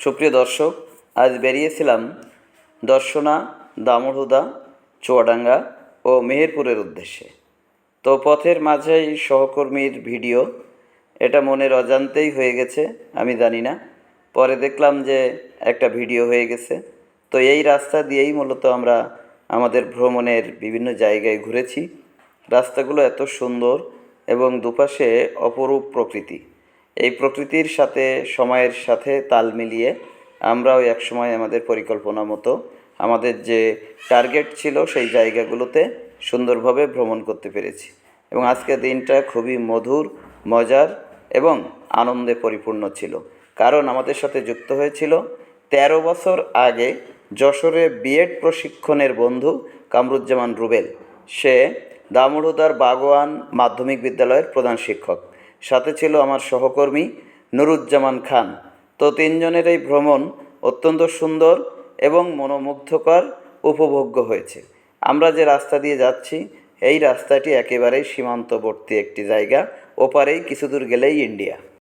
সুপ্রিয় দর্শক, আজ বেরিয়েছিলাম দর্শনা, দামোড়হুদা, চুয়াডাঙ্গা ও মেহেরপুরের উদ্দেশ্যে। তো পথের মাঝেই সহকর্মীর ভিডিও, এটা মনের অজান্তেই হয়ে গেছে, আমি জানি না। পরে দেখলাম যে একটা ভিডিও হয়ে গেছে। তো এই রাস্তা দিয়েই মূলত আমরা আমাদের ভ্রমণের বিভিন্ন জায়গায় ঘুরেছি। রাস্তাগুলো এত সুন্দর এবং দুপাশে অপরূপ প্রকৃতি। এই প্রকৃতির সাথে সময়ের সাথে তাল মিলিয়ে আমরাও একসময় আমাদের পরিকল্পনা মতো আমাদের যে টার্গেট ছিল সেই জায়গাগুলোতে সুন্দরভাবে ভ্রমণ করতে পেরেছি। এবং আজকের দিনটা খুবই মধুর, মজার এবং আনন্দে পরিপূর্ণ ছিল। কারণ আমাদের সাথে যুক্ত হয়েছিল ১৩ বছর আগে যশোরে বিএড প্রশিক্ষণের বন্ধু কামরুজ্জামান রুবেল। সে দামোড়হুদার বাগোয়ান মাধ্যমিক বিদ্যালয়ের প্রধান শিক্ষক। সাথে ছিল আমার সহকর্মী নুরুজ্জামান খান। তো তিনজনের এই ভ্রমণ অত্যন্ত সুন্দর এবং মনোমুগ্ধকর, উপভোগ্য হয়েছে। আমরা যে রাস্তা দিয়ে যাচ্ছি এই রাস্তাটি একেবারেই সীমান্তবর্তী একটি জায়গা, ওপারেই কিছু দূর গেলেই ইন্ডিয়া।